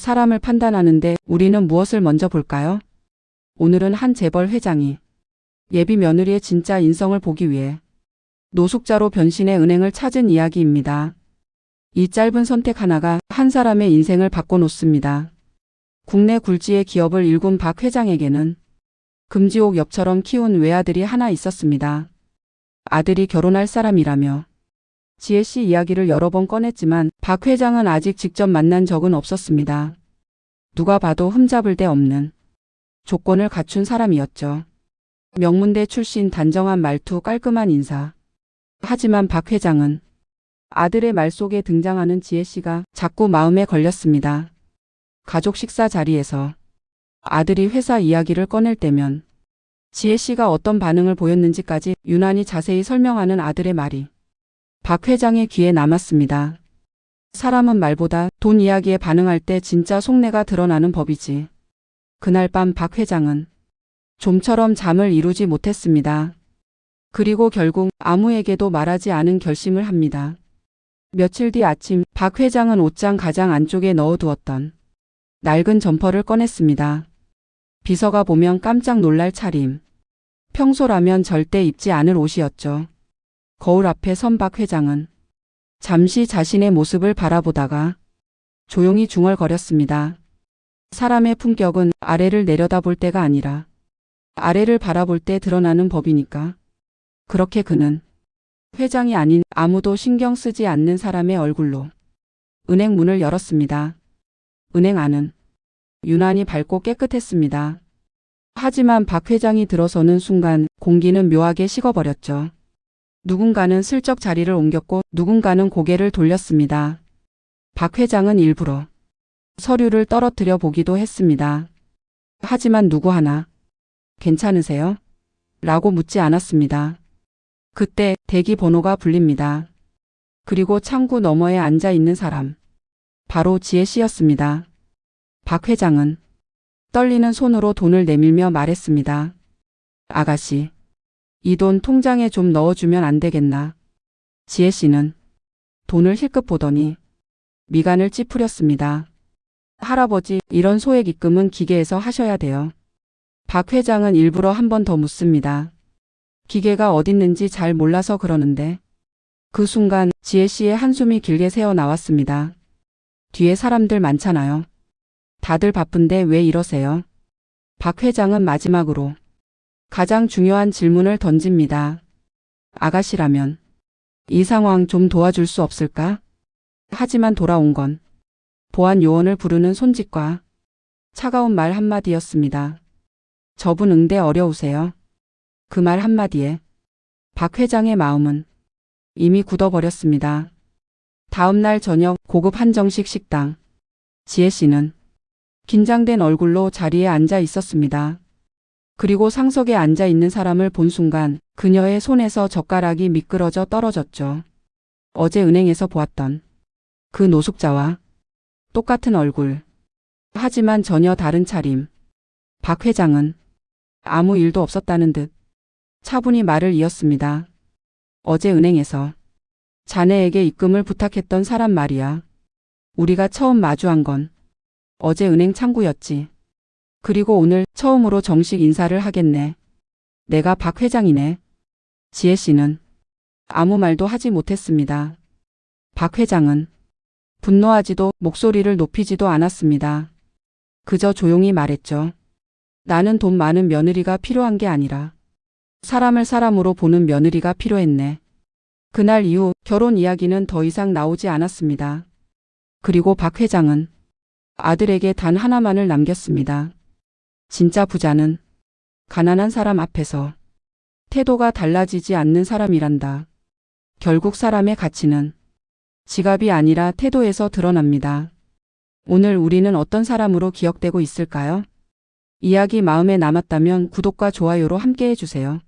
사람을 판단하는데 우리는 무엇을 먼저 볼까요? 오늘은 한 재벌 회장이 예비 며느리의 진짜 인성을 보기 위해 노숙자로 변신해 은행을 찾은 이야기입니다. 이 짧은 선택 하나가 한 사람의 인생을 바꿔놓습니다. 국내 굴지의 기업을 일군 박 회장에게는 금지옥 엽처럼 키운 외아들이 하나 있었습니다. 아들이 결혼할 사람이라며 지혜 씨 이야기를 여러 번 꺼냈지만 박 회장은 아직 직접 만난 적은 없었습니다. 누가 봐도 흠잡을 데 없는 조건을 갖춘 사람이었죠. 명문대 출신, 단정한 말투, 깔끔한 인사. 하지만 박 회장은 아들의 말 속에 등장하는 지혜 씨가 자꾸 마음에 걸렸습니다. 가족 식사 자리에서 아들이 회사 이야기를 꺼낼 때면 지혜 씨가 어떤 반응을 보였는지까지 유난히 자세히 설명하는 아들의 말이 박 회장의 귀에 남았습니다. 사람은 말보다 돈 이야기에 반응할 때 진짜 속내가 드러나는 법이지. 그날 밤 박 회장은 좀처럼 잠을 이루지 못했습니다. 그리고 결국 아무에게도 말하지 않은 결심을 합니다. 며칠 뒤 아침 박 회장은 옷장 가장 안쪽에 넣어두었던 낡은 점퍼를 꺼냈습니다. 비서가 보면 깜짝 놀랄 차림. 평소라면 절대 입지 않을 옷이었죠. 거울 앞에 선 박 회장은 잠시 자신의 모습을 바라보다가 조용히 중얼거렸습니다. 사람의 품격은 아래를 내려다볼 때가 아니라 아래를 바라볼 때 드러나는 법이니까. 그렇게 그는 회장이 아닌 아무도 신경 쓰지 않는 사람의 얼굴로 은행 문을 열었습니다. 은행 안은 유난히 밝고 깨끗했습니다. 하지만 박 회장이 들어서는 순간 공기는 묘하게 식어버렸죠. 누군가는 슬쩍 자리를 옮겼고 누군가는 고개를 돌렸습니다. 박 회장은 일부러 서류를 떨어뜨려 보기도 했습니다. 하지만 누구 하나 괜찮으세요? 라고 묻지 않았습니다. 그때 대기 번호가 불립니다. 그리고 창구 너머에 앉아 있는 사람. 바로 지혜 씨였습니다. 박 회장은 떨리는 손으로 돈을 내밀며 말했습니다. 아가씨, 이 돈 통장에 좀 넣어주면 안 되겠나? 지혜 씨는 돈을 힐끗 보더니 미간을 찌푸렸습니다. 할아버지, 이런 소액 입금은 기계에서 하셔야 돼요. 박 회장은 일부러 한 번 더 묻습니다. 기계가 어딨는지 잘 몰라서 그러는데. 그 순간 지혜 씨의 한숨이 길게 새어 나왔습니다. 뒤에 사람들 많잖아요. 다들 바쁜데 왜 이러세요? 박 회장은 마지막으로 가장 중요한 질문을 던집니다. 아가씨라면 이 상황 좀 도와줄 수 없을까? 하지만 돌아온 건 보안 요원을 부르는 손짓과 차가운 말 한마디였습니다. 저분 응대 어려우세요? 그 말 한마디에 박 회장의 마음은 이미 굳어버렸습니다. 다음 날 저녁 고급 한정식 식당. 지혜 씨는 긴장된 얼굴로 자리에 앉아 있었습니다. 그리고 상석에 앉아 있는 사람을 본 순간 그녀의 손에서 젓가락이 미끄러져 떨어졌죠. 어제 은행에서 보았던 그 노숙자와 똑같은 얼굴. 하지만 전혀 다른 차림. 박 회장은 아무 일도 없었다는 듯 차분히 말을 이었습니다. 어제 은행에서 자네에게 입금을 부탁했던 사람 말이야. 우리가 처음 마주한 건 어제 은행 창구였지. 그리고 오늘 처음으로 정식 인사를 하겠네. 내가 박 회장이네. 지혜 씨는 아무 말도 하지 못했습니다. 박 회장은 분노하지도 목소리를 높이지도 않았습니다. 그저 조용히 말했죠. 나는 돈 많은 며느리가 필요한 게 아니라 사람을 사람으로 보는 며느리가 필요했네. 그날 이후 결혼 이야기는 더 이상 나오지 않았습니다. 그리고 박 회장은 아들에게 단 하나만을 남겼습니다. 진짜 부자는 가난한 사람 앞에서 태도가 달라지지 않는 사람이란다. 결국 사람의 가치는 지갑이 아니라 태도에서 드러납니다. 오늘 우리는 어떤 사람으로 기억되고 있을까요? 이야기 마음에 남았다면 구독과 좋아요로 함께 해주세요.